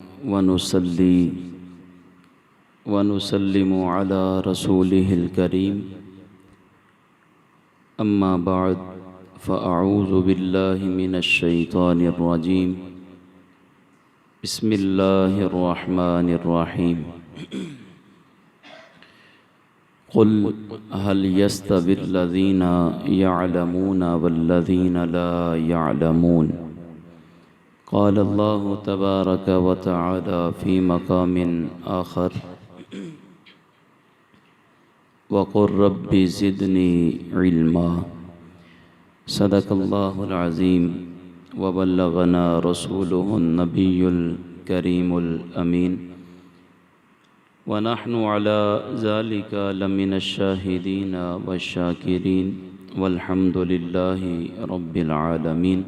वनुसल्ली वनुसल्लिमु अला रसूलिहिल करीम अम्मा बाद फ़अऊज़ु बिल्लाहि मिनश शैतानिर रजीम बिस्मिल्लाहिर रहमानिर रहीम क़ुल हल यस्तविल्लज़ीना यअलमूना वल्लज़ीना ला यअलमून क़ाल अल्लाहु तबारक व तआला फ़ी मक़ामिन आख़र वक़ुर रब्बि ज़िदनी इल्मा सदक़ल्लाहुल अज़ीम व बल्लगना रसूलुहुन नबियुल करीमुल अमीन व नहनु अला ज़ालिका लमिनश शाहिदीन वश्शाकिरीन वल्हम्दुलिल्लाहि रब्बिल आलमीन।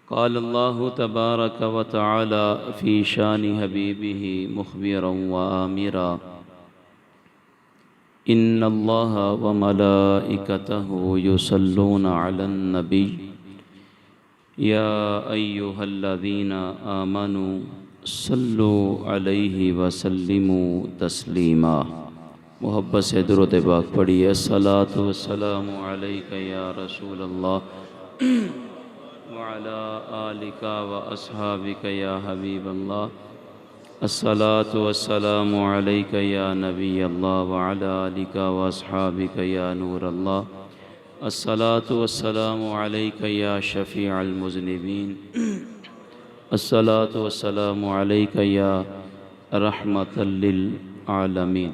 क़ाल अल्लाहु तबारक व तआला फ़ी शानि हबीबिही मुख़बिरन व आमिरा इन्नल्लाहा व मलाइकतहु युसल्लूना अलन नबी या अय्युहल्लज़ीना आमनू सल्लु अलैहि व सल्लिमू तस्लीमा। मोहब्बत से दुरूद पाक पढ़िए। अस्सलातु वस्सलामु अलैका या रसूलल्लाह व अला आलिका व अस्हाबिका या हबीबल्लाह। अस्सलातु वस्सलामु अलैका या नबीयल्लाह व अला आलिका व अस्हाबिका या नूरल्लाह। अस्सलातु वस्सलामु अलैका या शफ़ीअल मुज़निबीन। अस्सलातु वस्सलामु अलैका या रहमतल लिल आलमीन।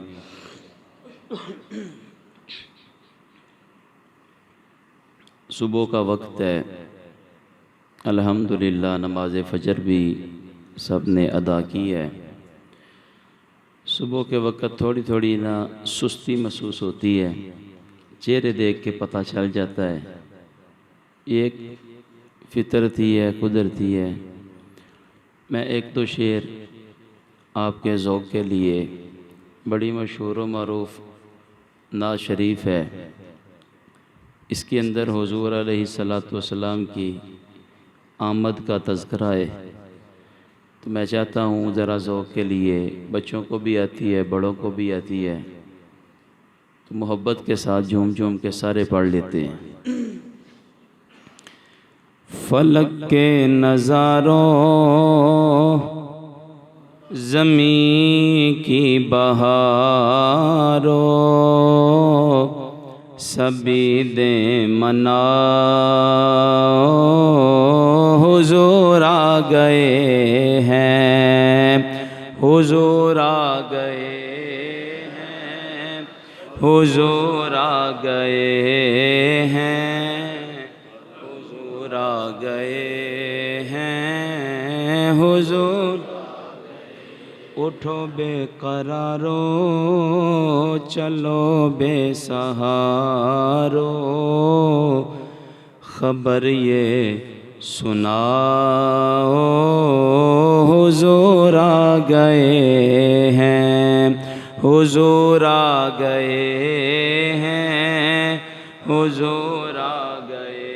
सुबह का वक्त है। अल्हम्दुलिल्लाह नमाज फ़जर भी सब ने अदा की है। सुबह के वक्त थोड़ी थोड़ी ना सुस्ती महसूस होती है, चेहरे देख के पता चल जाता है। एक फितरती है, कुदरती है। मैं एक दो शेर आपके ज़ौक़ के लिए, बड़ी मशहूर व मरूफ़ नात शरीफ है। इसके अंदर हुज़ूर अलैहिस्सलातु वस्सलाम की आमद का तज़किरा है। तो मैं चाहता हूँ ज़रा ज़ौक़ के लिए, बच्चों को भी आती है, बड़ों को भी आती है, तो मोहब्बत के साथ झूम झूम के सारे पढ़ लेते हैं। फलक के नज़ारों ज़मीं की बहारों सभी दे मना हुज़ूर आ गए हैं, हुज़ूर आ गए हैं, हुज़ूर आ गए हैं, हुज़ूर आ गए हैं, हुज़ूर। उठो बेकरारो चलो बेसहारो खबर ये सुनाओ हुज़ूर आ गए हैं, हुज़ूर आ गए हैं, हुज़ूर आ गए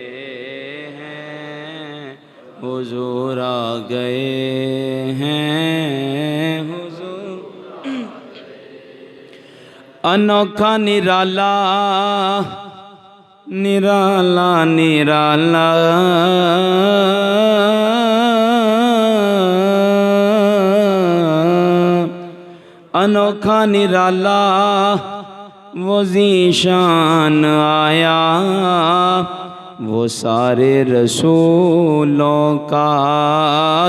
हैं, हुज़ूर आ गए हैं, हुज़ूर। अनोखा निराला निराला निराला अनोखा निराला वो ज़ीशान आया, वो सारे रसूलों का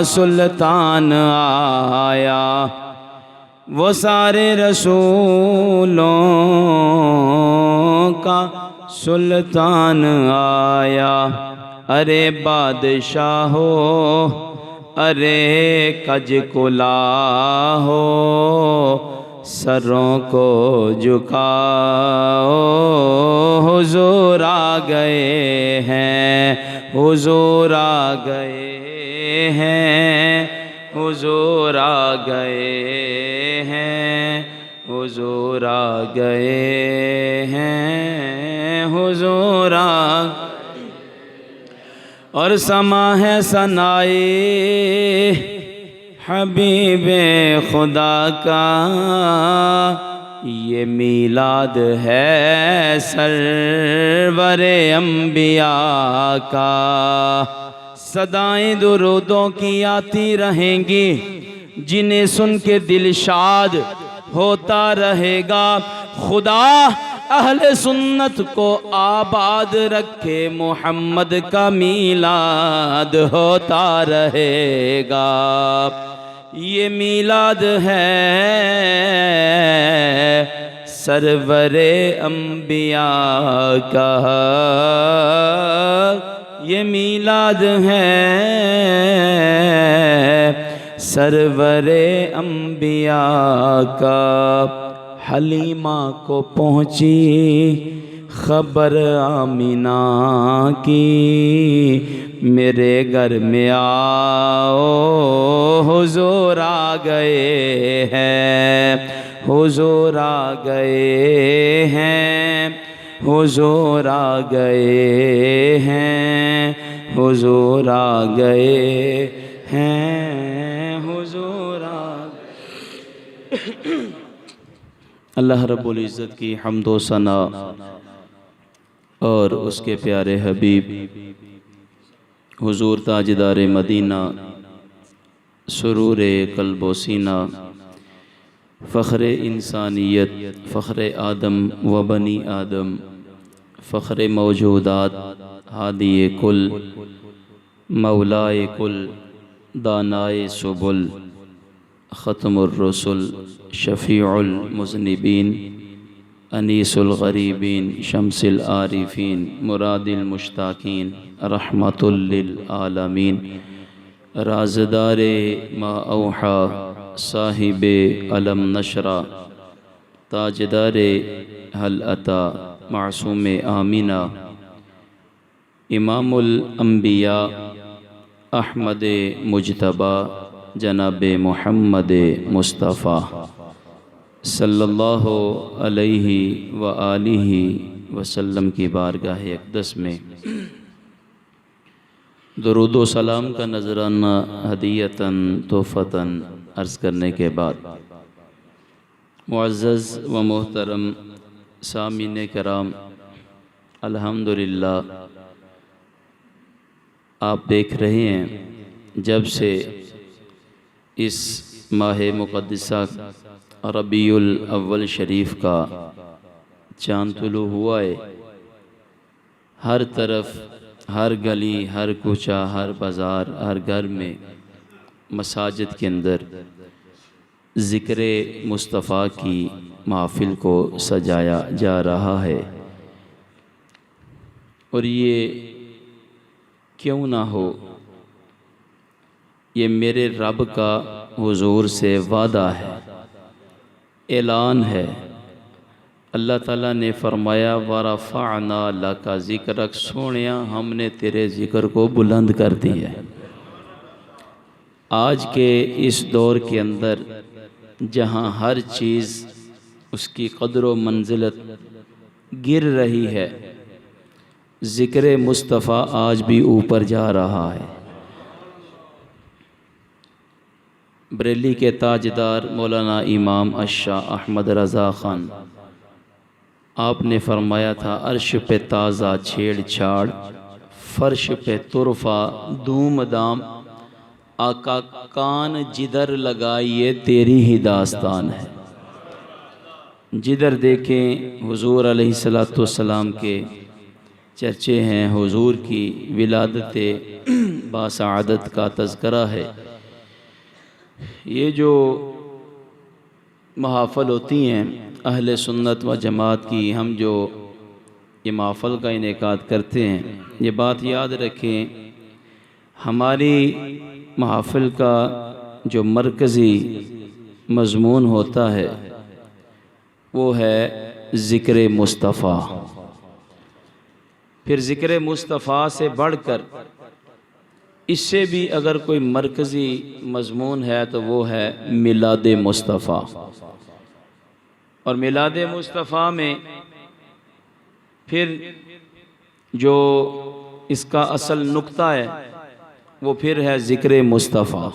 सुल्तान आया, वो सारे रसूलों का सुल्तान आया। अरे बादशाह हो, अरे कज कुला हो, सरों को झुकाओ हुज़ूर आ गए हैं, हुज़ूर आ गए हैं, हुज़ूर आ गए हैं, हुज़ूर आ गए हैं, हुज़ूर आ। और समा है सनाए हबीबे खुदा का ये मीलाद है सरवरे अंबिया का। सदाएं दुरूदों की आती रहेंगी, जिन्हें सुन के दिल शाद होता रहेगा। खुदा अहले सुन्नत को आबाद रखे, मोहम्मद का मीलाद होता रहेगा। ये मीलाद है सरवरे अंबिया का, ये मीलाद है सरवरे अंबिया का। हलीमा को पहुँची खबर आमिना की, मेरे घर में आओ हुजूर आ गए हैं, हुजूर आ गए हैं, हुजूर आ गए हैं, हुजूर आ गए हैं, हुजूर आ। अल्लाह रब्बुल इज़्ज़त की हम्द व सना और उसके प्यारे हबीब हुजूर ताजदार मदीना सुरूर क़ल्ब व सीना फ़ख्र इंसानियत फ़ख्र आदम व बनी आदम फ़ख्र मौजूदात हादी कुल मौलाए कुल दानाए सुबुल ख़त्मुर रसूल शफ़ीउल मुज़निबीन अनीसुल गरीबीन शम्सिल आरिफीन मुरादिल मुश्ताकीन रहमतुल लिल आलमीन राज़दारे मा औहा साहिबे अलम नशरा ताजदारे हल अता मासूम आमीना इमामुल अंबिया अहमद मुजतबा जनाब मोहम्मद मुस्तफ़ा सल्लल्लाहु अलैहि व आलिहि वसल्लम की बारगाह अक़दस में दुरूद व सलाम का नजराना हदीयतन तोहफ़तन अर्ज़ करने के बाद, मुअज़्ज़ज़ व मोहतरम सामीन कराम, अल्हम्दुलिल्लाह आप देख रहे हैं जब से इस माह मुक़द्दसा रबीउल अव्वल शरीफ का चाँद तुलू हुआ है, हर तरफ हर गली हर कूचा हर बाज़ार हर घर में मसाजिद के अंदर ज़िक्र मुस्तफ़ा की महफ़िल को सजाया जा रहा है। और ये क्यों ना हो, ये मेरे रब का हुजूर से वादा है, ऐलान है। अल्लाह ताला ने फरमाया वरफ़अना लका ज़िक्रक, सोनिया हमने तेरे ज़िक्र को बुलंद कर दिया है। आज के इस दौर के अंदर जहाँ हर चीज़ उसकी क़द्र व मंजिलत गिर रही है, ज़िक्र मुस्तफ़ा आज भी ऊपर जा रहा है। बरेली के ताजदार मौलाना इमाम अशाह अहमद रज़ा ख़ान, आपने फरमाया था अर्श पे ताज़ा छेड़छाड़, फ़र्श पे तुरफ़ा धूम दाम, आका कान जिधर लगाइए तेरी ही दास्तान है। जिधर देखें हुजूर अलैहिस्सलातु वस्सलाम के चर्चे हैं, हुजूर की विलादत बासआदत का तज़किरा है। ये जो महफ़िल होती हैं अहले सुन्नत व जमात की, हम जो ये महफ़िल का इनेकाद करते हैं, ये बात याद रखें, हमारी महफ़िल का जो मरकज़ी मज़मून होता है वो है ज़िक्र मुस्तफ़ा। फिर ज़िक्र मुस्तफ़ा से बढ़कर इससे भी अगर कोई मरकज़ी मज़मून है तो वो है मिलाद मुस्तफ़ा। और मिलाद मुस्तफ़ा में फिर जो इसका असल नुक्ता है वो फिर है ज़िक्र मुस्तफ़ा।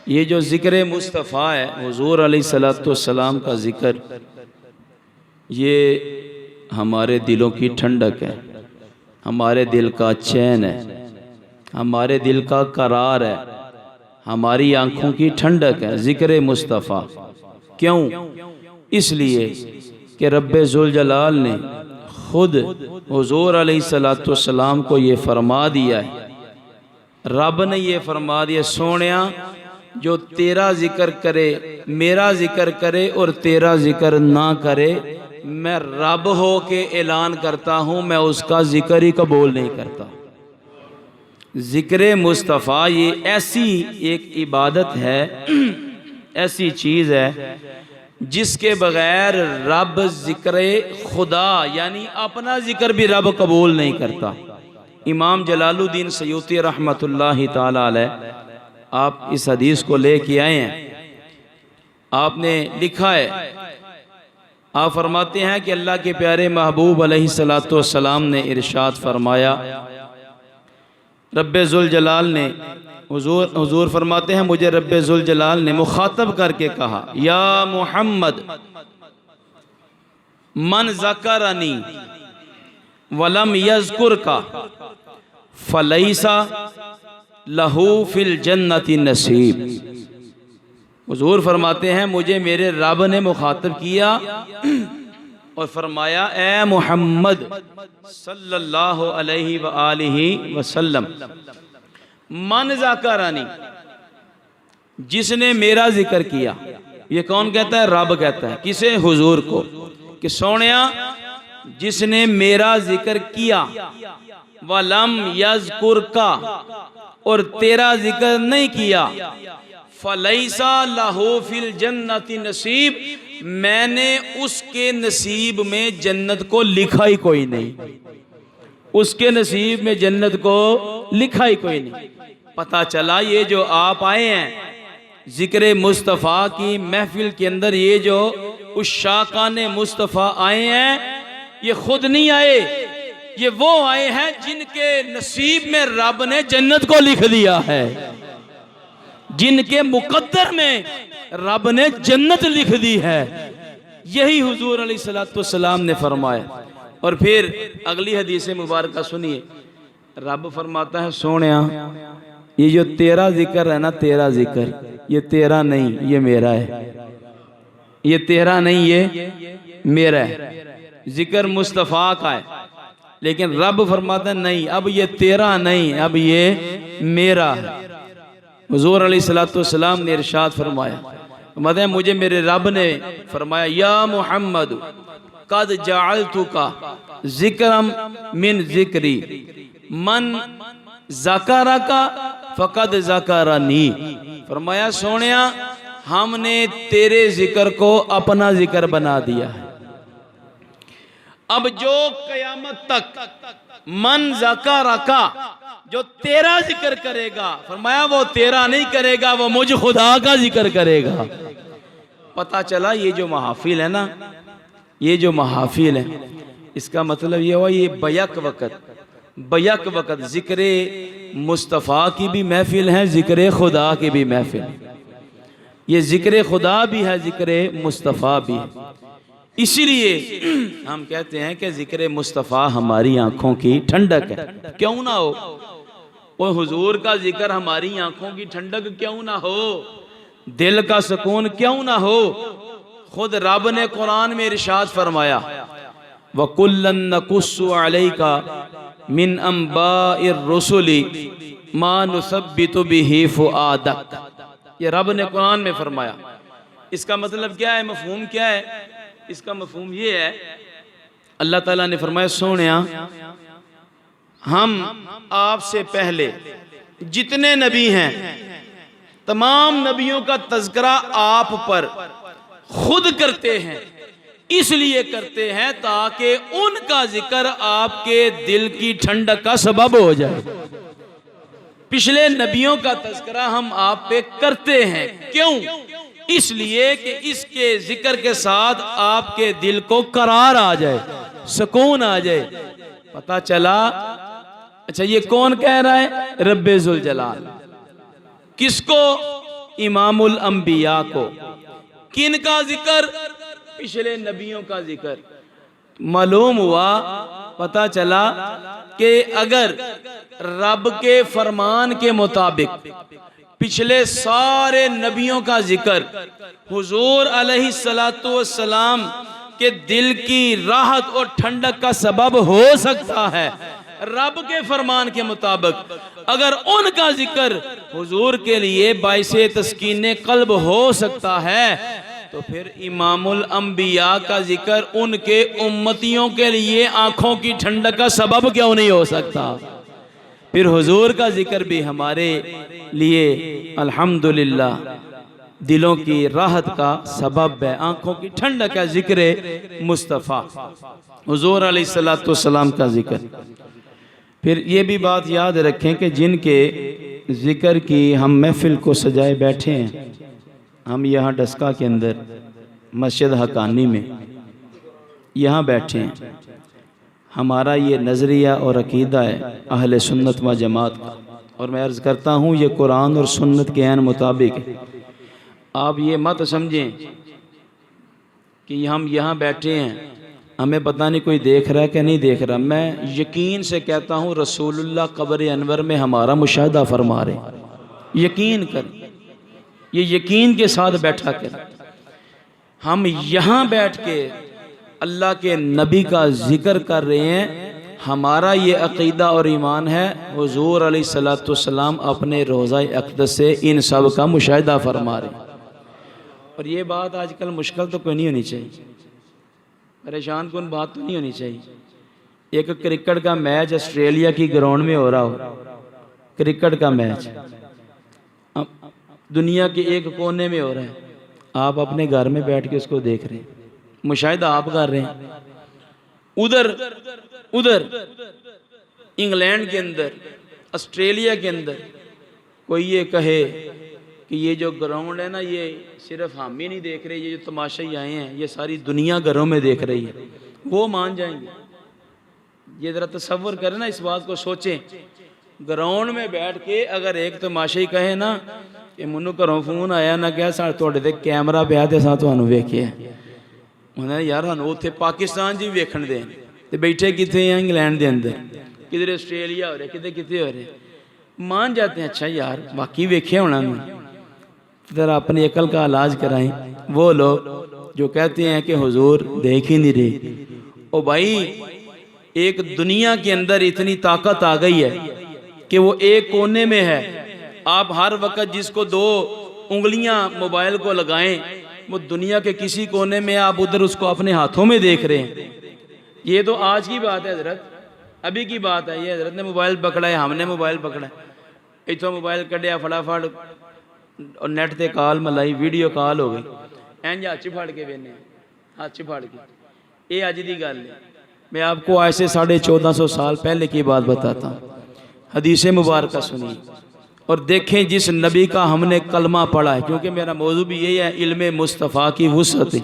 ये जो ज़िक्र मुस्तफ़ा है, हुज़ूर अलैहिस्सलाम का ज़िक्र, ये हमारे दिलों की ठंडक है, हमारे दिल का चैन है, हमारे दिल का करार है, हमारी आँखों की ठंडक है ज़िक्र मुस्तफ़ा। क्यों? इसलिए कि रब्बे ज़ुल जलाल ने खुद हुज़ूर अलैहिस्सलाम को ये फरमा दिया है, रब ने ये फरमा दिया, सोनिया जो तेरा ज़िक्र करे, मेरा ज़िक्र करे और तेरा ज़िक्र ना करे, मैं रब हो के ऐलान करता हूँ, मैं उसका ज़िक्र ही कबूल नहीं करता। ज़िक्र मुस्तफ़ा ये ऐसी एक इबादत है, ऐसी चीज़ है जिसके बग़ैर रब ज़िक्र खुदा यानी अपना ज़िक्र भी रब कबूल नहीं करता। इमाम जलालुद्दीन सयूती रहमतुल्लाहि ताला अलैह, आप इस हदीस को लेके आए हैं, आपने लिखा है, आप फरमाते हैं कि अल्लाह के प्यारे महबूब अलैहिस्सलातु वस्सलाम ने इरशाद फरमाया, रब्बे ज़ुल जलाल ने, हुजूर फरमाते हैं, मुझे रब्बे ज़ुल जलाल ने मुखातब करके कहा, या मुहम्मद मन ज़करनी वलम यज़कुर का फलैसा लहू फिल जन्नति नसीब। हुजूर फरमाते हैं, मुझे मेरे रब ने मुखातब किया और फरमाया, ए मोहम्मद सल्लल्लाहु अलैहि व आलिहि वसल्लम, मन ज़करनी, जिसने मेरा जिक्र किया। ये कौन कहता है? रब कहता है। किसे? हुजूर को, कि सोनिया जिसने मेरा जिक्र किया, वलम यज़कुर का, और तेरा जिक्र नहीं किया, फलैसा लहू फिल जन्नति नसीब, मैंने उसके नसीब में जन्नत को लिखा ही कोई नहीं, उसके नसीब में जन्नत को लिखा ही कोई नहीं। पता चला ये जो आप आए हैं ज़िक्र मुस्तफ़ा की महफिल के अंदर, ये जो उश्शाकान मुस्तफ़ा आए हैं, ये खुद नहीं आए, ये वो आए हैं जिनके नसीब में रब ने जन्नत को लिख दिया है, जिनके मुकद्दर में रब ने जन्नत लिख दी है। यही हुजूर अलैहिस्सलाम ने फरमाया। और फिर अगली हदीस मुबारक सुनिए, रब फरमाता है, सोनिया ये जो तेरा जिक्र है ना, तेरा जिक्र, ये तेरा नहीं, ये मेरा है। ये तेरा नहीं, ये मेरा है। जिक्र मुस्तफ़ा का है, लेकिन रब फरमाता है, नहीं, अब ये तेरा नहीं, अब ये मेरा है। हुज़ूर अलैहिस्सलाम ने इरशाद फरमाया, मतलब मुझे मेरे रब ने फरमाया, या मोहम्मद कद जअलतुका ज़िक्रम मिन ज़िक्री, मन ज़करका फ़क़द ज़करनी। फरमाया, सोनिया हमने तेरे जिक्र को अपना जिक्र बना दिया है। अब जो क़यामत तक मन ज़करका, जो तेरा जिक्र करेगा, फरमाया वो तेरा नहीं करेगा, वो मुझ खुदा का जिक्र करेगा। पता चला ये जो महफिल है ना, ये जो महफिल है, इसका मतलब ये हुआ, ये बैक वक़्त ज़िक्र मुस्तफ़ा की भी महफिल है, ज़िक्र खुदा की भी महफिल है। ये ज़िक्र खुदा भी है, ज़िक्र मुस्तफ़ा भी है। इसीलिए हम कहते हैं कि ज़िक्र मुस्तफ़ा हमारी आँखों की ठंडक है। क्यों ना हो, वो हुजूर का जिक्र हमारी आँखों की ठंडक क्यों ना हो, दिल का सुकून क्यों ना हो। खुद रब ने कुरान में इरशाद फरमाया, वकुल्लन नकुस्सु अलैका मिन अंबाइर रुसुली मा नुसब्बितु बिही फुआदक। ये रब ने कुरान में फरमाया। इसका मतलब क्या है, मफहूम क्या है? इसका मफहूम ये है, अल्लाह ताला ने फरमाया, सोनिया हम आपसे पहले जितने नबी हैं, तमाम नबियों का तज़किरा आप पर खुद करते हैं। इसलिए करते हैं ताकि उनका जिक्र आपके दिल की ठंडक का सबब हो जाए। पिछले नबियों का तज़किरा हम आप पे करते हैं। क्यों? इसलिए कि इसके जिक्र के साथ आपके दिल को करार आ जाए, सुकून आ जाए। पता चला, अच्छा ये कौन कह रहा है? रब्बे ज़ुल जलाल। किसको? इमामुल अंबिया को। किन का जिक्र? पिछले नबियों का जिक्र। मालूम हुआ, पता चला कि अगर रब के फरमान के मुताबिक पिछले सारे नबियों का जिक्र हुजूर अलैहिस्सलातु वस्सलाम के दिल की राहत और ठंडक का सबब हो सकता है, रब के फरमान के मुताबिक अगर उनका जिक्र हुजूर के लिए बाइसे तस्कीने कल्ब हो सकता है, तो फिर इमामुल अंबिया का जिक्र उनके उम्मतियों के लिए आंखों की ठंडक का सबब क्यों नहीं हो सकता? फिर हुजूर का जिक्र भी हमारे लिए अल्हम्दुलिल्लाह दिलों की राहत का सबब है, आंखों की ठंडक का जिक्र मुस्तफ़ा हुजूर अलैहिस्सलातु वस्सलाम का जिक्र। फिर ये भी बात याद रखें कि जिनके जिक्र की हम महफिल को सजाए बैठे हैं, हम यहाँ डस्का के अंदर मस्जिद हकानी में यहाँ बैठे हैं, हमारा ये नज़रिया और अकीदा है अहले सुन्नत व जमात का, और मैं अर्ज़ करता हूँ ये कुरान और सुन्नत के ऐन मुताबिक है। आप ये मत समझें कि हम यहाँ बैठे हैं, हमें पता नहीं कोई देख रहा है कि नहीं देख रहा। मैं यकीन से कहता हूँ रसूलुल्लाह कब्र अनवर में हमारा मुशाहदा फरमा रहे। यकीन कर, ये यकीन के साथ बैठा कर हम यहाँ बैठ के अल्लाह के नबी का जिक्र कर रहे हैं। हमारा ये अकीदा और ईमान है हुजूर अलैहिस्सलातु वस्सलाम अपने रोज़ा अक़दस से इन सब का मुशाहदा फरमा रहे। और ये बात आजकल मुश्किल तो कोई नहीं होनी चाहिए, परेशान कौन बात तो नहीं होनी चाहिए। एक क्रिकेट का मैच ऑस्ट्रेलिया की ग्राउंड में हो रहा हो, क्रिकेट का मैच दुनिया के एक कोने में हो रहा है, आप अपने घर में बैठ के उसको देख रहे हैं, मुशाहिदा आप कर रहे हैं। उधर इंग्लैंड के अंदर, ऑस्ट्रेलिया के अंदर कोई ये कहे कि ये जो ग्राउंड है ना, ये सिर्फ हम ही नहीं देख रहे, ये जो तमाशाई आए हैं ये सारी दुनिया घरों में देख रही है, वो मान जाएंगे। ये ज़रा तसव्वुर करें ना, इस बात को सोचें। ग्राउंड में बैठ के अगर एक तमाशाई कहे ना कि मैनू घरों फोन आया ना क्या तुहाडे ते कैमरा पिया ते असां तुहानू वेखिया, उन्हें यार सानू उत्थे पाकिस्तान जी वेखण दे ते बैठे कितने हैं इंग्लैंड के अंदर, किधर ऑस्ट्रेलिया हो रहे, कितने कितने हो रहे, मान जाते हैं अच्छा यार बाकी वेखे होना। ज़रा अपनी अकल का इलाज कराएं। वो लोग जो कहते हैं कि हुजूर देख ही नहीं रहे, ओ भाई एक दुनिया के अंदर इतनी ताकत आ गई है कि वो एक कोने में है। आप हर वक्त जिसको दो उंगलियां मोबाइल को लगाएं, वो दुनिया के किसी कोने में, आप उधर उसको अपने हाथों में देख रहे हैं। ये तो आज की बात है हजरत, अभी की बात है। ये हजरत ने मोबाइल पकड़ा है, हमने मोबाइल पकड़ा है, इतों मोबाइल कढ़िया फटाफट और नेट ते कॉल मलाई, वीडियो कॉल हो गई, इंज हाथ च फड़ के वेने, हाथ च फड़ के। ये अज की गल है। मैं आपको आज से 1450 साल पहले की बात बताता हूँ। हदीस मुबारक सुनिए और देखें जिस नबी का हमने कलमा पढ़ा है, क्योंकि मेरा मौजू भी यही है, इल्म मुस्तफ़ा की वुसअत।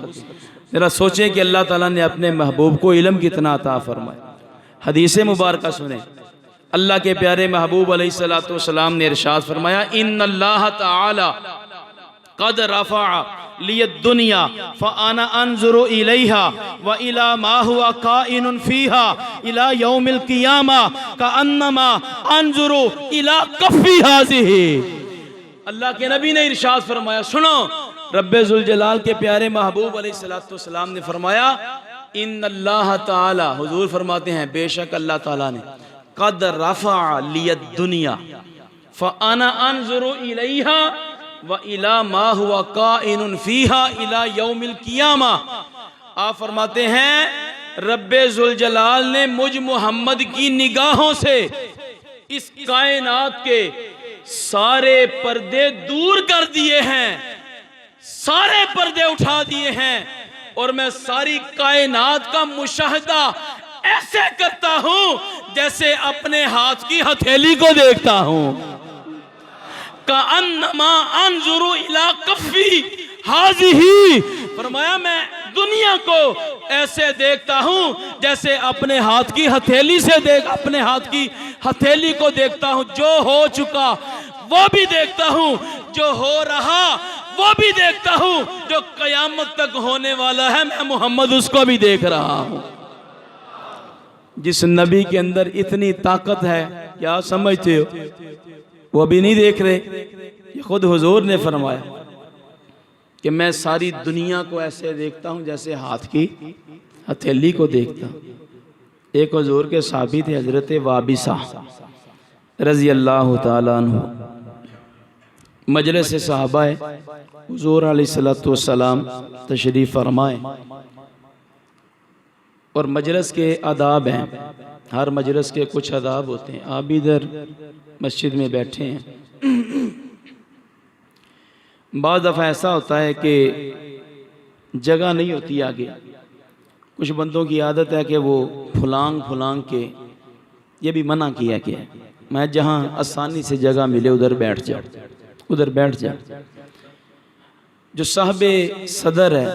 ज़रा सोचें कि अल्लाह ताला ने अपने महबूब को इल्म कितना अता फरमाया। हदीस मुबारक सुने, अल्लाह के प्यारे महबूब अलैहिस्सलातु वस्सलाम ने इरशाद फरमाया, इन्नल्लाह तआला क़द रफ़अ लियद दुनिया फ़अना अंज़ुरु इलैहा व इला मा हुवा काइनुन फ़ीहा इला यौमिल क़ियामा कअन्नमा अंज़ुरु इला कफ़्फ़ी हाज़िही। अल्लाह के नबी ने इरशाद फरमाया, सुनो, रब्बे ज़ुल जलाल के प्यारे महबूब अलैहिस्सलातु वस्सलाम ने फरमाया, इन्नल्लाह तआला, हुजूर फरमाते हैं बेशक अल्लाह ताला ने क़द रफ़अ लियद दुनिया फ़अना अंज़ुरु इलैहा व इला मा हुवा काइनुन फ़ीहा इला यौमिल क़ियामा। आप फरमाते हैं रब्बे ज़ुल जलाल ने मुझ मोहम्मद की निगाहों से इस कायनात के सारे पर्दे दूर कर दिए हैं, सारे पर्दे उठा दिए हैं, और मैं सारी कायनात का मुशाहदा ऐसे करता हूं जैसे अपने हाथ की हथेली को देखता हूं। कअन्नमा अंजुरु इला कफ़्फ़ी हाज़िही, फरमाया मैं दुनिया को ऐसे देखता हूं जैसे अपने हाथ की हथेली से अपने हाथ की हथेली को देखता हूं। जो हो चुका वो भी देखता हूँ, जो हो रहा वो भी देखता हूँ, जो कयामत तक होने वाला है मैं मोहम्मद उसको भी देख रहा हूँ। जिस नबी के अंदर इतनी ताकत है, क्या समझते हो, वो अभी नहीं देख रहे। ये खुद हुजूर ने फरमाया कि मैं सारी दुनिया को ऐसे देखता हूँ जैसे हाथ की हथेली को देखता हूँ। एक हुजूर के साहबी थे हजरत वाबिसा रजी अल्लाह ताला अन्हु, मजलिस सहाबा है, हुजूर अलैहिस्सलातु वस्सलाम तशरीफ़ फरमाए और मजलिस के आदाब हैं, हर मजलिस के कुछ आदाब होते हैं। आप इधर मस्जिद में बैठे हैं, बाद दफ़ा ऐसा होता है कि जगह नहीं होती आगे, कुछ बंदों की आदत है कि वो फुलांग के, ये भी मना किया कि मैं जहाँ आसानी से जगह मिले उधर बैठ जा, उधर बैठ जा। जो साहबे सदर है,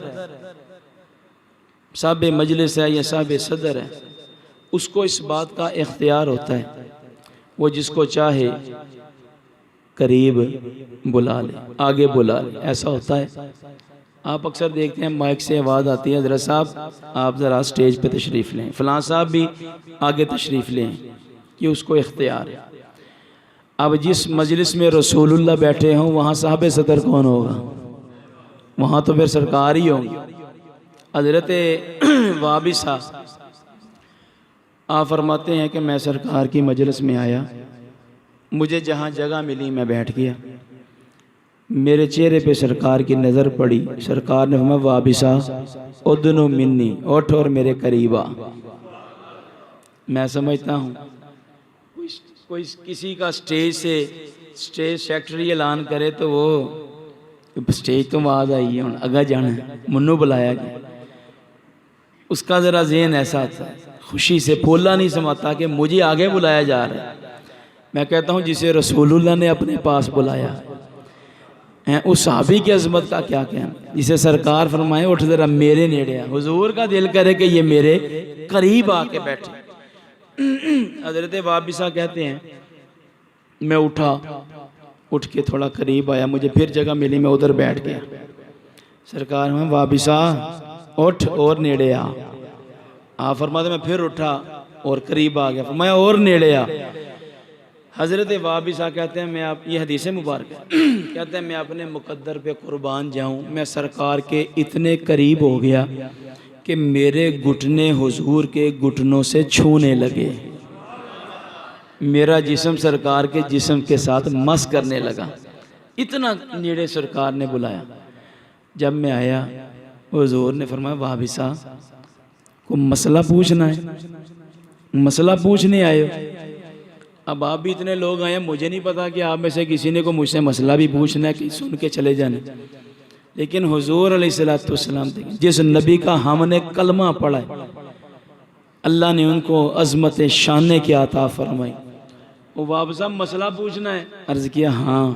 साहबे मजलिस है या साहबे सदर है, उसको इस बात का इख्तियार होता है, वो जिसको चाहे करीब बुला ले, आगे बुला ले, ऐसा होता है। आप अक्सर देखते हैं माइक से आवाज़ आती है, हज़रत साहब आप ज़रा स्टेज पे तशरीफ़ लें, फ़लाँ साहब भी आगे तशरीफ़ लें, ये उसको इख्तियार है। अब जिस मजलिस में रसूलुल्लाह बैठे हों वहाँ साहबे सदर कौन होगा, वहाँ तो फिर सरकार ही होंगी। हज़रत वाबिसा आप फरमाते हैं कि मैं सरकार की मजलिस में आया, मुझे जहाँ जगह मिली मैं बैठ गया, मेरे चेहरे पे सरकार की नज़र पड़ी, सरकार ने फरमाया वाबिसा उदनु मिन्नी, उठ और मेरे करीब आ। मैं समझता हूँ कोई किसी का स्टेज से स्टेज सेक्रेटरी ऐलान करे तो वो स्टेज तो आवाज़ आई है, अगा जाना है, मुन्नू बुलाया गया, उसका ज़रा ज़हन ऐसा था, खुशी से फूला नहीं समाता कि मुझे आगे बुलाया जा रहा है। मैं कहता हूँ जिसे रसूलुल्लाह ने अपने पास बुलाया है, उस सहाबी की अजमत का क्या कहना, जिसे सरकार फरमाए उठ ज़रा मेरे नेड़े आ, हुजूर का दिल करे कि ये मेरे करीब आके बैठे। हज़रत वाबिसा कहते हैं मैं उठा, उठ के थोड़ा करीब आया, मुझे फिर जगह मिली, मैं उधर बैठ गया। सरकार में वाबिसा उठ और नेड़े आ, आप फरमाते मैं फिर उठा और करीब आ गया, फरमाया और नेड़े आ। हज़रत वाबिसा कहते हैं मैं आप, ये हदीस मुबारक है, कहते हैं मैं अपने मुकद्दर पे कुर्बान जाऊं, मैं सरकार के इतने करीब हो गया कि मेरे घुटने हुजूर के घुटनों से छूने लगे, मेरा जिस्म सरकार के जिस्म के साथ मस करने लगा, इतना नेड़े सरकार ने बुलाया। जब मैं आया हुजूर ने फरमाया वाबिसा को मसला पूछना है, मसला पूछने आए हो। अब आप भी इतने लोग आए, मुझे नहीं पता कि आप में से किसी ने को मुझसे मसला भी पूछना है कि सुन के चले जाने, लेकिन हुजूर अलैहिस्सलातु वस्सलाम जिस नबी का हमने कलमा पढ़ा है, अल्लाह ने उनको अज़मत शान की अता फरमाई, वो वाबसा मसला पूछना है। अर्ज़ किया हाँ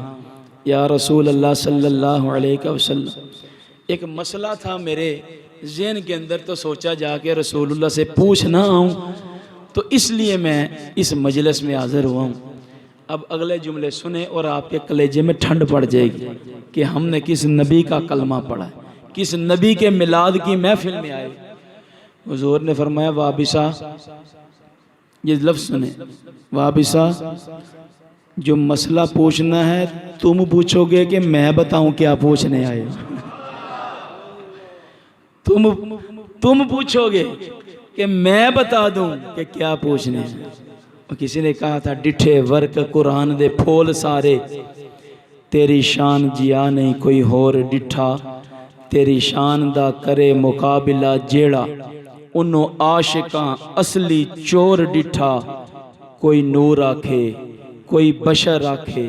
या रसूल अल्लाह सल्लल्लाहु अलैहि वसल्लम, एक मसला था मेरे ज़हन के अंदर, तो सोचा जाके रसूलुल्लाह से पूछ ना आऊँ, तो इसलिए मैं इस मजलिस में हाज़िर हुआ हूँ। अब अगले जुमले सुने और आपके कलेजे में ठंड पड़ जाएगी कि हमने किस नबी का कलमा पढ़ा है, किस नबी के मिलाद की महफिल में आए। हुजूर ने फरमाया वाबिसा, ये लफ्ज़ सुने, वाबिसा जो मसला पूछना है तुम पूछोगे कि मैं बताऊं क्या पूछने आए, तुम पूछोगे कि मैं बता दूं कि क्या पूछने हैं। किसी ने कहा था डिठे वर्क कुरान दे फोल सारे, तेरी शान जिया नहीं कोई होर डिठा, तेरी शान दा करे मुकाबिला जेड़ा, उन्हों आशिकां असली चोर डिठा, कोई नूर आखे कोई बशर आखे,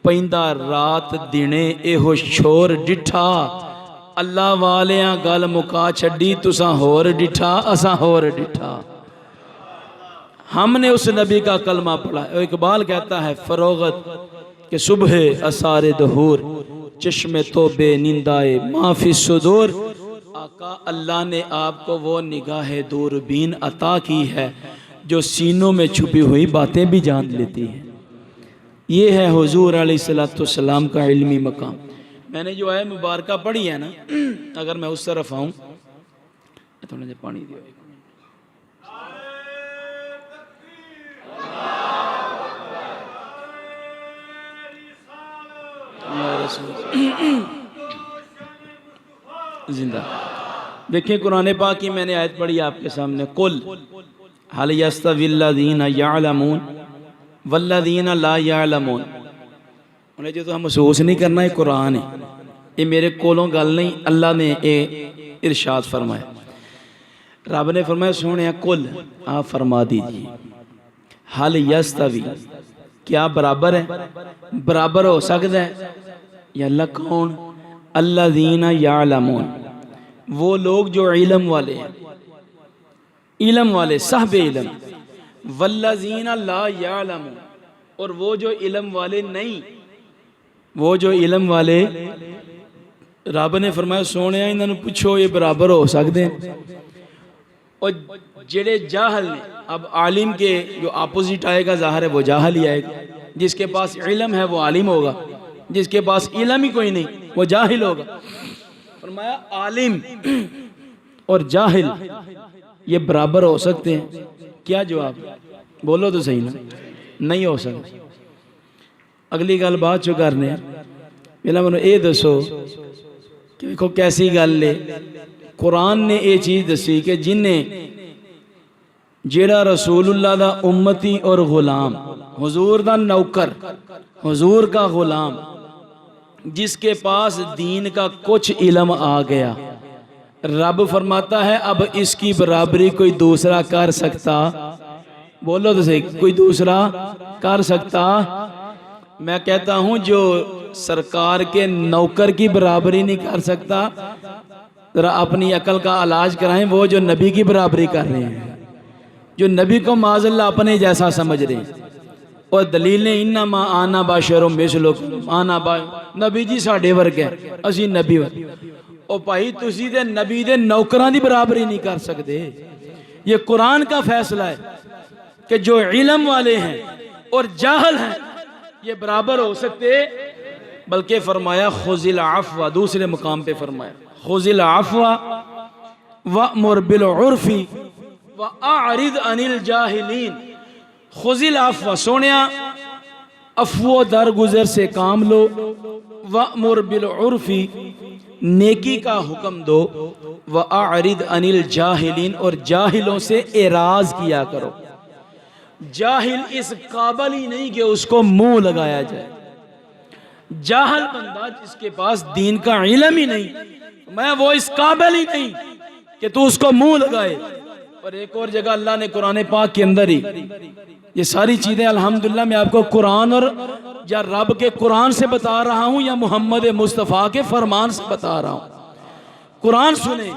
पैंदा रात दिने एहो शोर डिठा, अल्लाह वालियां गल मुका छड़ी तुसा होर डिठा असा होर डिठा। हमने उस नबी का कलमा पढ़ा। इकबाल कहता है फरोगत के सुबह असारे दहूर, चश्मे तो बे निंदाए माफी सुदूर, आका अल्लाह ने आपको वो निगाह दूरबीन अता की है जो सीनों में छुपी हुई बातें भी जान लेती है। ये है हुजूर अलैहिस्सलाम का इल्मी मकाम। मैंने जो आयत मुबारक पढ़ी है ना, अगर मैं उस तरफ आऊँ, थोड़ा सा पानी दियो। जिंदा देखिए, कुरान पाक की मैंने आयत पढ़ी आपके सामने, कुल हल यस्तविल्लज़ीना यअलमून वल्लज़ीना ला यअलमून। उन्हें जो तो हम महसूस नहीं करना, ये कुरान है, ये मेरे कोलों गल नहीं, अल्लाह ने ये इरशाद फरमाया। रब ने फरमाया सोने कुल आप फरमा दीजिए, हल यस्तवी क्या बराबर है, बराबर हो सकता है या अल्लाह कौन? अल्लज़ीना यअलमून, वो लोग जो इल्म वाले हैं, इल्म वाले साहब इल्म, वल्लज़ीना ला यअलमून, और वो जो इल्म वाले नहीं, वो जो इल्म वाले, रब ने फरमाया सोने इन्होंने पूछो ये बराबर हो सकते हैं? और जेड़े जाहल ने, अब आलिम के जो अपोजिट आएगा ज़ाहिर है वो जाहल ही आएगा। जिसके पास इल्म है वो आलिम होगा, जिसके पास इल्म ही कोई नहीं वो जाहिल होगा। फरमाया आलिम और जाहिल ये बराबर हो सकते हैं? क्या जवाब? बोलो तो सही ना, नहीं हो सकते। अगली गल बात जो करने, पहला मैंने ये दसो कि देखो कैसी गल है, कुरान ने ये चीज़ दसी कि जिन्हें जेड़ा रसूलुल्लाह दा उम्मती और गुलाम, हुजूर दा नौकर, हुजूर का गुलाम, जिसके पास दीन का कुछ इल्म आ गया, रब फरमाता है अब इसकी बराबरी कोई दूसरा कर सकता? बोलो तो सही, कोई दूसरा कर सकता? मैं कहता हूं जो सरकार के नौकर की बराबरी नहीं कर सकता, जरा अपनी अकल का इलाज कराएं। वो जो नबी की बराबरी कर रहे हैं, जो नबी को माज़ल्ला अपने जैसा समझ रहे हैं, और दलीलें इन्ना मा आना बाशरों मिसलुकुम आना बा, नबी जी साढ़े वर्ग है, असी नबी वर्ग। ओ भाई तुसी दे नबी दे नौकरां दी बराबरी नहीं कर सकते। ये कुरान का फैसला है कि जो इल्म वाले हैं और जाहल हैं ये बराबर हो सकते। बल्कि फरमाया खुजिल अफ़्वा, दूसरे मुकाम पे फरमाया खुजिल अफ़्वा वअमुर बिल उर्फ़ी व अअरिद अनिल जाहिलीन। खुजिल अफ़्वा सोनिया अफ़्वो दरगुजर से काम लो, वअमुर बिल उर्फ़ी नेकी का हुक्म दो, व अअरिद अनिल जाहिलीन और जाहिलों से एराज किया करो। जाहिल इस काबिल ही नहीं कि उसको मुंह लगाया जाए। जाहल बंदा जिसके पास दीन का इल्म ही नहीं, मैं वो इस काबिल ही नहीं कि तू उसको मुंह लगाए। और एक और जगह अल्लाह ने कुरान पाक के अंदर ही ये सारी चीजें, अल्हम्दुलिल्लाह मैं आपको कुरान और या रब के कुरान से बता रहा हूं या मोहम्मद मुस्तफ़ा के फरमान से बता रहा हूं। कुरान सुने,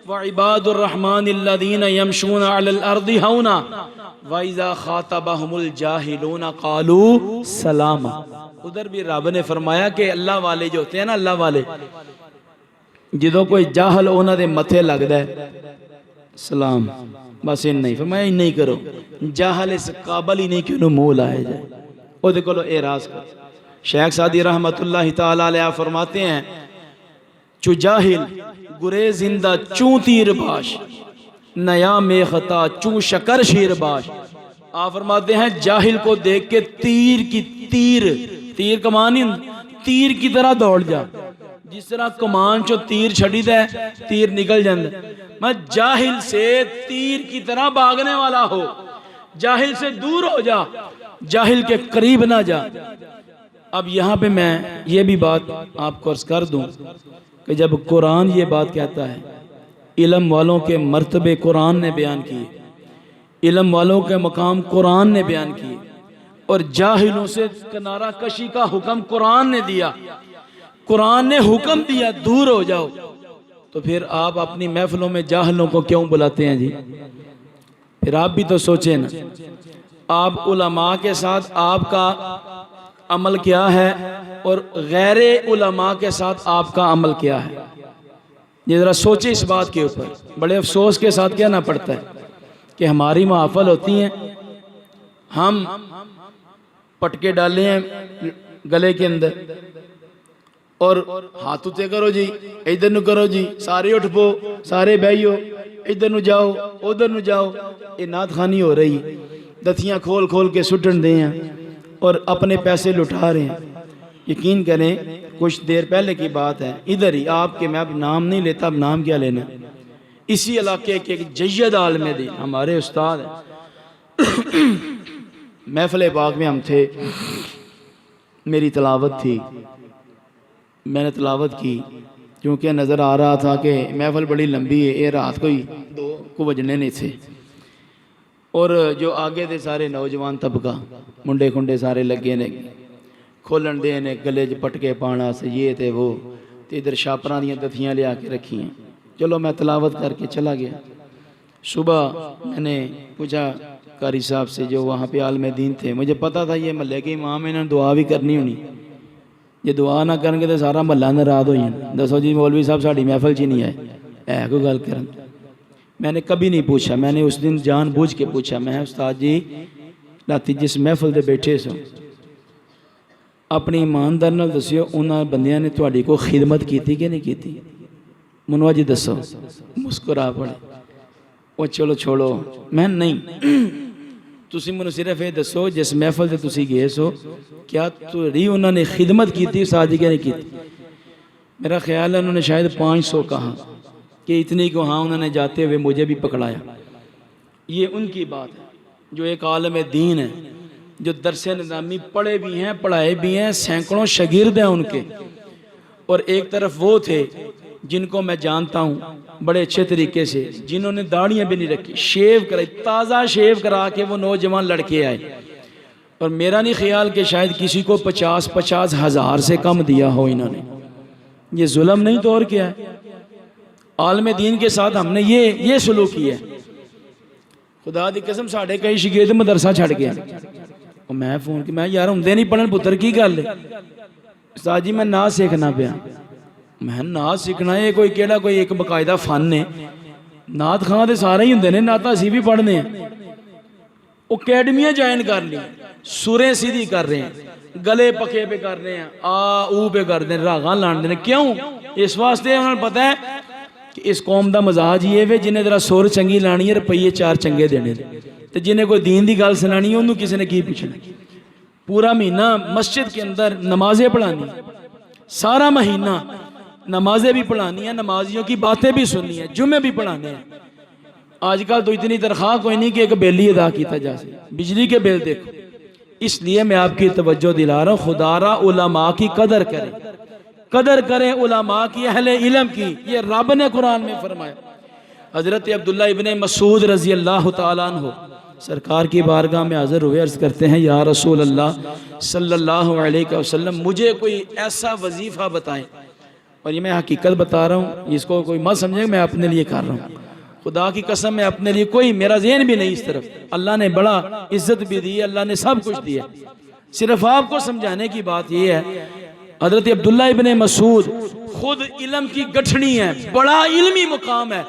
व इबादुर रहमानिल्लज़ीना यमशूना अलल अर्दि हौना व इज़ा खातबहुमुल जाहिलूना क़ालू सलामा। उधर भी रब ने फरमाया कि अल्लाह वाले जो होते हैं ना, अल्लाह वाले जो कोई जाहल उन्होंने दे मथे लगता है सलाम, बस इन नहीं फरमाया, इन नहीं करो। जाहल इस काबिल ही नहीं कि उन्होंने मुँह लाया जाए, वो को एराज कर। शेख सादी रहमतुल्लाह तआला अलैह फरमाते हैं, चू जाहिल गुरे जिंदा चू तीर बाश, नया मेखता चू शकर शीर बाश। आप फरमाते हैं जाहिल को देख के तीर कमान, तीर की तरह दौड़ जा। जिस तरह कमान चो तीर छड़ी दे, तीर निकल जाता। मैं जाहिल से तीर की तरह भागने वाला हो, जाहिल से दूर हो जा, जाहिल के करीब ना जा। अब यहाँ पे मैं ये भी बात आपको अर्ज कर दूं कि जब कुरान ये बात कहता है, इल्म वालों के मर्तबे कुरान ने बयान किए, इल्म वालों के मकाम कुरान ने बयान किए, और जाहिलों से किनारा कशी का हुक्म कुरान ने दिया, कुरान ने हुक्म दिया दूर हो जाओ, तो फिर आप अपनी महफिलों में जाहिलों को क्यों बुलाते हैं जी? फिर आप भी तो सोचें ना, आप उलमा के साथ आपका अमल क्या है और गैरे उलमा के साथ आपका अमल क्या है? ये ज़रा सोचे इस बात के ऊपर। बड़े अफसोस के साथ कहना पड़ता है कि हमारी महफिल होती हैं, हम पटके डाले हैं गले के अंदर और हाथ उत्ते करो जी, इधर नु करो जी, सारे उठ पो, सारे बहियो, इधर नु जाओ उधर नु जाओ। ये नात खानी हो रही, दथियां खोल खोल के सुटन दे हैं और अपने पैसे लुटा रहे हैं। यकीन करें कुछ देर पहले की बात है, इधर ही आपके, मैं अब नाम नहीं लेता, अब नाम क्या लेना, इसी इलाके के एक जय्यद आलिम दी हमारे उस्ताद हैं। महफिल पाक में हम थे, मेरी तलावत थी, मैंने तलावत की क्योंकि नज़र आ रहा था कि महफिल बड़ी लंबी है, ये रात को ही 2 को बजने नहीं थे। और जो आगे थे सारे नौजवान तबका, मुंडे खुंडे सारे लगे ने, खोलन दे ने, गले च पटके पाना से ये थे वो, तो इधर शापरां दियां दथियां लिया के रखी हैं। चलो मैं तलावत करके चला गया। सुबह मैंने पूछा कारी साहब से जो वहाँ पे आलम दीन थे, मुझे पता था ये महल्ले के इमाम, इन्होंने दुआ भी करनी होनी, ये दुआ ना करेंगे तो सारा महल्ला नाराज हो जाए। दसो जी मौलवी साहब साड़ी महफिल च नहीं आए, है कोई गल कर। मैंने कभी नहीं पूछा, मैंने उस दिन जानबूझ के पूछा, मैं उस्ताद जी राती जिस महफिल दे बैठे सो अपनी ईमानदार नाल दसियो उन्होंने बंदियां ने तुहाडी को खिदमत की कि नहीं की, मनु जी दसो। मुस्कुरा पड़े, वो चलो छोड़ो, मैं नहीं, तुसी मैनू सिर्फ ये दसो जिस महफिल से तुसी गए सो क्या तुहाडी उन्होंने खिदमत की उस्ताद जी नहीं की। मेरा ख्याल है उन्होंने शायद 500 कहा कि इतनी को हाँ उन्होंने जाते हुए मुझे भी पकड़ाया। ये उनकी बात है जो एक आलम दीन है, जो दरस निज़ामी पढ़े भी हैं, पढ़ाए भी हैं, सैकड़ों शागिर्द हैं उनके। और एक तरफ वो थे जिनको मैं जानता हूँ बड़े अच्छे तरीके से, जिन्होंने दाढ़ियाँ भी नहीं रखी, शेव कराई, ताज़ा शेव करा के वो नौजवान लड़के आए। और मेरा नहीं ख्याल कि शायद किसी को 50-50 हज़ार से कम दिया हो इन्होंने। ये जुल्म नहीं तो और क्या है। आलम दीन के साथ हमने ये सलूक किया है। खुदा दी कसम साढ़े कई शागिर्द मदरसा छड़ गया। और मैं फोन कि मैं यार होंदे नहीं पढ़न पुत्र की गल है। उस्ताद जी मैं ना सीखना पिया। मैं नात सीखना है कोई केड़ा कोई एक बकायदा फन है। नात खां दे सारे ही होंदे ने, नात असीं भी पढ़ने हैं। अकैडमियां ज्वाइन कर ली, सुरें सीधी कर रहे हैं, गले पके पे कर रहे हैं, आ ऊ पे कर रहे हैं, रागां लाने ने। क्यों? इस वास्ते उन्हें पता है कि इस कौम का मजाज ये वे जिन्हें जरा सुर चंगी लानी है, रुपये 4 चंगे देने, तो जिन्हें कोई दीन की गल सुनानी है उन्होंने किसी ने की पूछना। पूरा महीना मस्जिद के अंदर नमाजें पढ़ानी, सारा महीना नमाजें भी पढ़ानी है, नमाजियों की बातें भी सुननी है, जुमे भी पढ़ाने हैं। आजकल तो इतनी तनख्वाह कोई नहीं कि एक बिल ही अदा किया जा सके। बिजली के बिल देखो। इसलिए मैं आपकी तवज्जो दिला रहा हूँ, खुदारा उलमा की कदर करें, कदर करें उलमा की, अहले इल्म की। ये रब ने कुरान में फरमाया। हजरत अब्दुल्ला इब्ने मसूद रजी अल्लाह तआला अन्हु सरकार की बारगाह में हाजिर हुए, अर्ज करते हैं या रसूल अल्लाह सल्लल्लाहु अलैहि वसल्लम मुझे कोई ऐसा वजीफा बताएं। और ये मैं हकीकत बता रहा हूँ, इसको कोई मत समझे मैं अपने लिए कर रहा हूँ। खुदा की कसम मैं अपने लिए, कोई मेरा ज़हन भी नहीं इस तरफ। अल्लाह ने बड़ा इज्जत भी दी, अल्लाह ने सब कुछ दिया। सिर्फ आपको समझाने की बात यह है, हजरत अब्दुल्ला इब्ने मसूद खुद इल्म की गठनी है, बड़ा इल्मी मुकाम है।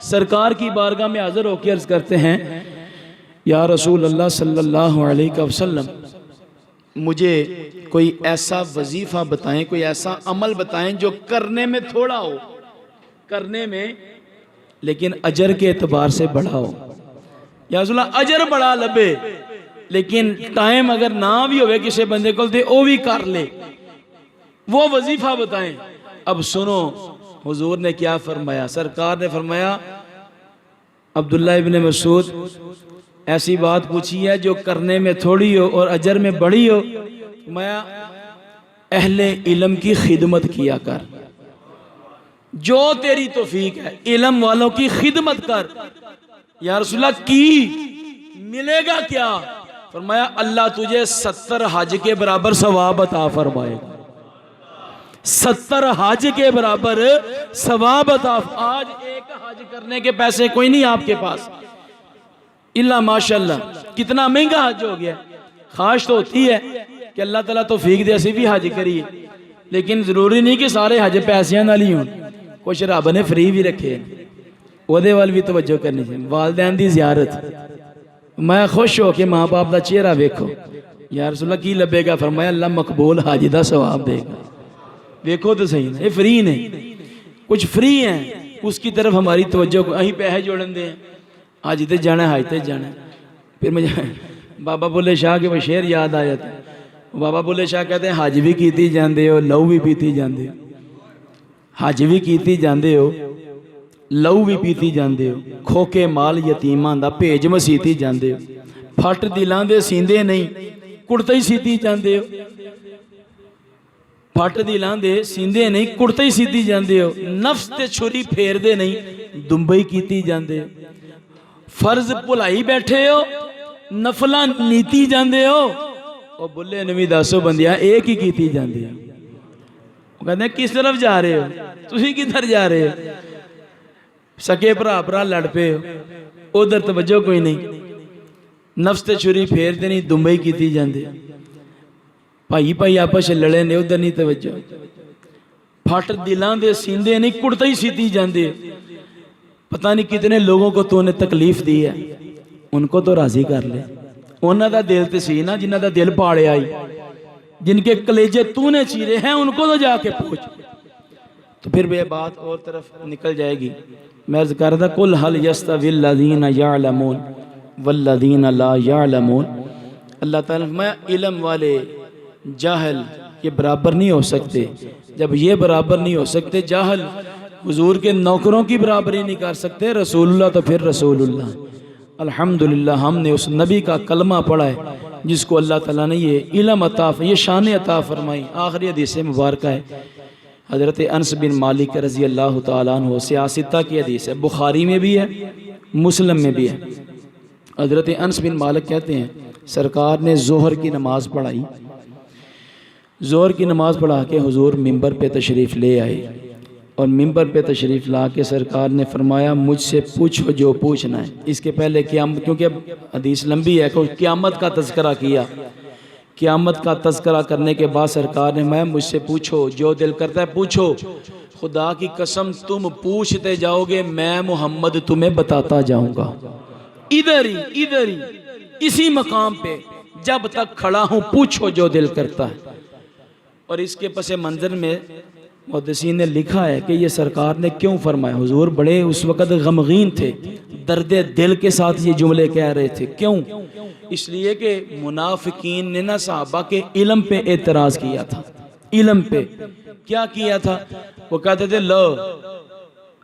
सरकार की बारगाह में हाजिर होकर अर्ज करते हैं या रसूल अल्लाह सल्लल्लाहु अलैहि वसल्लम मुझे कोई ऐसा वजीफा बताएं, कोई ऐसा अमल बताएं जो करने में थोड़ा हो, करने में लेकिन अजर के एतबार से बड़ा हो। या रसूल अल्लाह अजर बड़ा लबे लेकिन टाइम अगर ना भी होवे किसी बंदे को तो वो भी कर ले, वो वजीफा बताएं। अब सुनो हुजूर ने क्या फरमाया। सरकार ने फरमाया अब्दुल्ला इब्ने मसूद ऐसी बात पूछी है जो करने में थोड़ी हो और अजर में बड़ी हो। मैं अहले इल्म की खिदमत किया कर, जो तेरी तौफीक है इल्म वालों की खिदमत कर। या रसूलल्लाह की मिलेगा क्या? फरमाया अल्लाह तुझे 70 हज के बराबर सवाब अता फरमाएगा। 70 हज के बराबर सवाब अता। आज एक हज करने के पैसे कोई नहीं आपके पास, इल्ला माशाल्लाह। कितना महंगा हज हो गया। ख्वाहिश तो होती है कि अल्लाह ताला तौफीक दे असी भी हज करिए, लेकिन जरूरी नहीं कि सारे हज पैसों नाल ही होण। कुछ रब ने फ्री भी रखे, ਉਹਦੇ ਵੱਲ भी तवज्जो करनी चाहिए। वालदैन की जियारत, मैं खुश हो के माँ बाप का चेहरा वेखो। या रसूलल्लाह की लभेगा? फरमाया अल्लाह मकबूल हाजी दा सवाब देगा। देखो तो सही ना, ये फ्री ने, कुछ फ्री हैं, उसकी तरफ हमारी तवज्जो को अहीं पैसे जोड़न दे, हाजी ते जाना, हाज ते जाना। फिर मुझे बाबा बुल्ले शाह के वो शेर याद आया था। बाबा बुल्ले शाह कहते हैं हज भी कीती जांदे हो, लहू भी पीती जांदे हो, हज भी कीती जांदे हो, लहू भी पीती जांदे हो, खोके माल यतीमां दा भेज मसीती जांदे हो, फट दिलां दे सींदे नहीं कुड़ते ही सीती जांदे हो, फट दिलां दे सींदे नहीं कुड़ते ही सीती जांदे हो, नफ्स ते छुरी फेरदे नहीं दुंबई कीती जांदे हो, फर्ज भुलाई बैठे हो नफला नीति जांदे हो। और बुल्ले ने भी दसो बंदिया एक ही कीती जांदे हो। वो कहते हैं किस तरफ जा रहे हो, तुसी किधर जा रहे हो? सके भरा भरा लड़ पे हो, उधर तवज्जो कोई नहीं, नफ्स ते छुरी फेरदे नहीं दुंबई कीती जांदे, भाई भाई आपस लड़े ने उधर नहीं तवज्जो, फट दिलां दे सींदे नहीं कुड़ते ही सीती जांदे। पता नहीं कितने लोगों को तूने तकलीफ दी है, उनको तो राजी कर ले। उन्हों का दिल तो सी ना जिन्हों का दिल पाड़िया आई, जिनके कलेजे तूने चीरे हैं उनको तो जाके पूछ। तो फिर ये बात और तरफ निकल जाएगी। मैं अर्ज कर रहा था कुल हल यस्तविल्लज़ीना यअलमून वल्लज़ीना ला यअलमून। अल्लाह ताला मैं इल्म वाले जाहल ये बराबर नहीं हो सकते। जब ये बराबर नहीं हो सकते, जाहल हुजूर के नौकरों की बराबरी नहीं कर सकते, रसूलुल्लाह तो फिर रसूलुल्लाह। अल्हम्दुलिल्लाह हमने उस नबी का कलमा पढ़ा है जिसको अल्लाह ताला ने ये इल्म अता, ये शान अता फरमाई। आखिरी हदीस मुबारक है हज़रत अनस बिन मालिक रज़ी अल्लाह ताला अन्हु, सियासिता की हदीस है, बुखारी में भी है मुस्लिम में भी है। हज़रत अनस बिन मालिक कहते हैं सरकार ने ज़ोहर की नमाज़ पढ़ाई, ज़ोहर की नमाज़ पढ़ा के हुजूर मिंबर पे तशरीफ़ ले आए और मिंबर पे तशरीफ़ ला के सरकार ने फरमाया मुझसे पूछो जो पूछना है। इसके पहले क़यामत, क्योंकि अब हदीस लंबी है, क़यामत का तज़किरा किया। क़यामत का तज़किरा करने के बाद सरकार ने मैं मुझसे पूछो जो दिल करता है पूछो, खुदा की कसम तुम पूछते जाओगे मैं मोहम्मद तुम्हें बताता जाऊँगा। इधर ही इसी मकाम पे जब तक खड़ा हूँ पूछो जो दिल करता है। और इसके पसे मंजर में मुहद्दिसीन ने लिखा है कि ये सरकार ने क्यों फरमाया। हुजूर बड़े उस वक़्त गमगीन थे, दर्द दिल के साथ ये जुमले कह रहे थे। क्यों? इसलिए कि मुनाफिकीन ने ना सहाबा के इल्म पे एतराज़ किया था। इल्म पे क्या किया था? वो कहते थे लो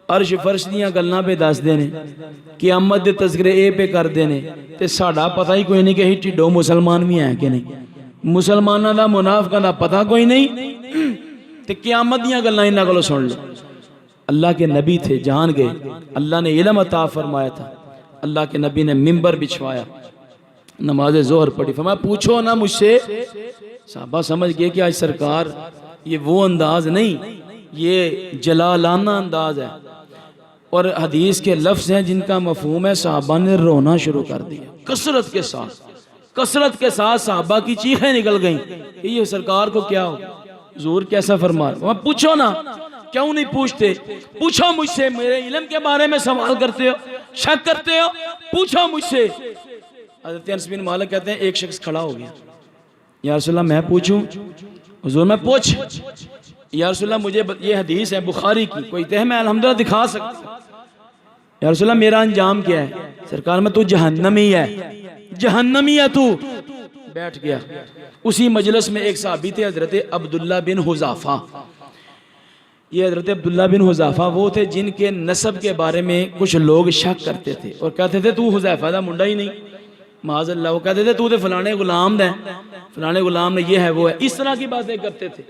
अर्श फर्श दियां गल्लां पे दस देने, क़यामत दे तज़किरे ए पे कर देने, ते साडा पता ही कोई नहीं कि ढिड्डो मुसलमान भी हैं कि नहीं, मुसलमानों का मुनाफिकां दा पता कोई नहीं, ते क़यामत दियां गल्लां इन्हां कोलों सुन लो। अल्लाह के नबी थे, जान गए, अल्लाह ने इल्म अता फरमाया था। अल्लाह के नबी ने मिंबर बिछवाया, नमाज ज़ोहर पढ़ी, फरमाया पूछो ना मुझसे। साहबा समझ गए कि आज सरकार ये वो अंदाज नहीं, ये जलालाना अंदाज है। और हदीस के लफ्ज़ हैं जिनका मफहूम है साहबा ने रोना शुरू कर दिया, कसरत के साथ साहबा की चीखें निकल गईं कि ये सरकार को क्या हो, हुजूर कैसा फरमा रहे। पूछो ना, क्यों नहीं पूछते? पूछो मुझसे, मेरे इल्म के बारे में सवाल करते हो, शक करते हो, पूछो मुझसे। हज़रत अनस बिन मालिक कहते हैं एक शख्स खड़ा हो गया, या रसूलल्लाह मैं पूछूं? हुजूर मैं पूछ। या रसूलल्लाह मुझे ये हदीस है बुखारी की, कोई कहे मैं अल्हम्दुलिल्लाह दिखा सकता। या रसूलल्लाह मेरा अंजाम क्या है? सरकार में तू जहन्नमी है, जहन्नमी है तू। बैठ गया। उसी मजलिस में एक सहाबी थे हजरत अब्दुल्ला बिन हुज़ाफा। ये हजरत अब्दुल्ला बिन हुज़ाफा वो थे जिनके नसब के बारे में कुछ लोग शक करते थे और कहते थे तू हुज़ैफा दा मुंडा ही नहीं, माज़अल्लाह। वो कहते थे तू तो फलाने गुलाम दा, फलाने गुलाम ने ये है वो है, इस तरह की बातें करते थे।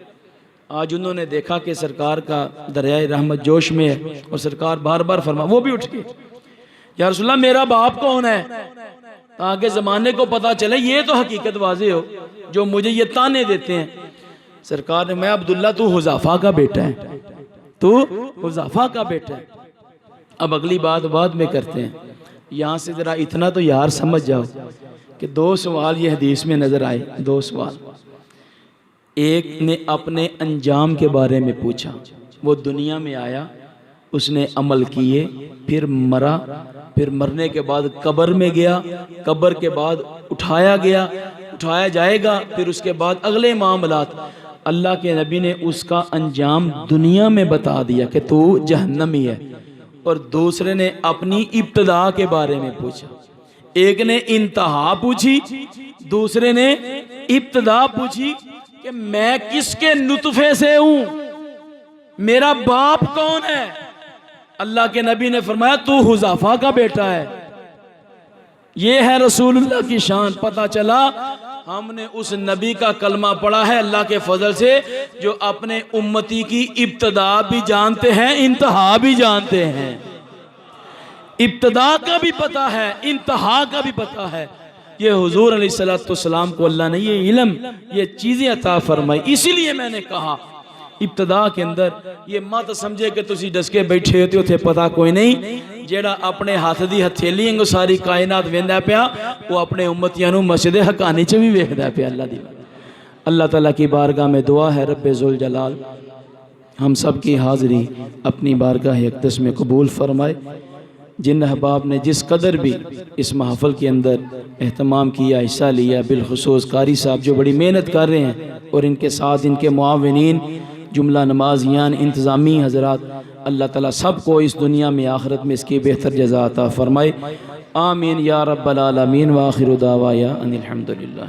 आज उन्होंने देखा कि सरकार का दरियाए रहमत जोश में है और सरकार बार बार फरमा, वो भी उठ के या रसूलल्लाह मेरा बाप कौन है, ताकि ज़माने को पता चले ये तो हकीकत वाज़े हो जो मुझे ये ताने देते हैं। सरकार ने मैं अब्दुल्ला तू हुज़ाफा का बेटा है, तू हुज़ाफा का बेटा है। अब अगली बात बाद में करते हैं, यहाँ से ज़रा इतना तो यार समझ जाओ कि दो सवाल ये हदीस में नज़र आए। दो सवाल, एक ने अपने अंजाम के बारे में पूछा, वो दुनिया में आया, उसने अमल किए, फिर मरा, फिर मरने के बाद कब्र में गया, कब्र के बाद उठाया गया, उठाया जाएगा, फिर उसके बाद अगले मामलात अल्लाह के नबी ने उसका अंजाम दुनिया में बता दिया कि तू जहन्नमी है। और दूसरे ने अपनी इब्तदा के बारे में पूछा, एक ने इंतहा पूछी, दूसरे ने इब्तदा पूछी कि मैं किसके नुतफे से हूं, मेरा बाप कौन है। अल्लाह के नबी ने फरमाया तू हुज़ाफा का बेटा है। ये है रसूलुल्लाह की शान। पता चला हमने उस नबी का कलमा पढ़ा है अल्लाह के फजल से, जो अपने उम्मती की इब्तदा भी जानते हैं, इंतहा भी जानते हैं। इब्तदा का भी पता है, इंतहा का भी पता है। ये हुजूर अलैहिस्सलाम को अल्लाह ने ये इल्म, ये चीज़ें अता फरमाई। इसीलिए मैंने कहा इब्तदा के अंदर ये मत समझे कि तुसी डसके बैठे होते उथे पता कोई नहीं। जेड़ा अपने हाथ दी हथेली अंग सारी कायनात वेंदा पिया, वो अपने उम्मतियां नू मस्जिद हकानी च भी वेखदा पिया। अल्लाह ताला की बारगाह में दुआ है रब्बे जुल जलाल हम सब की हाज़री अपनी बारगाह अक़दस में कबूल फरमाए। जिन अहबाब ने जिस कदर भी इस महफ़िल के अंदर एहतमाम किया, हिस्सा लिया, बिलखुसूस कारी साहब जो बड़ी मेहनत कर रहे हैं, और इनके साथ इनके मुआविनीन, जुमला नमाजियान, इंतज़ामी हज़रात, अल्लाह ताला सबको इस दुनिया में आखिरत में इसकी बेहतर जज़ा अता फ़रमाए। आमीन या रब्बल आलमीन व आखिरु दावाया अनिल हम्दुलिल्लाह।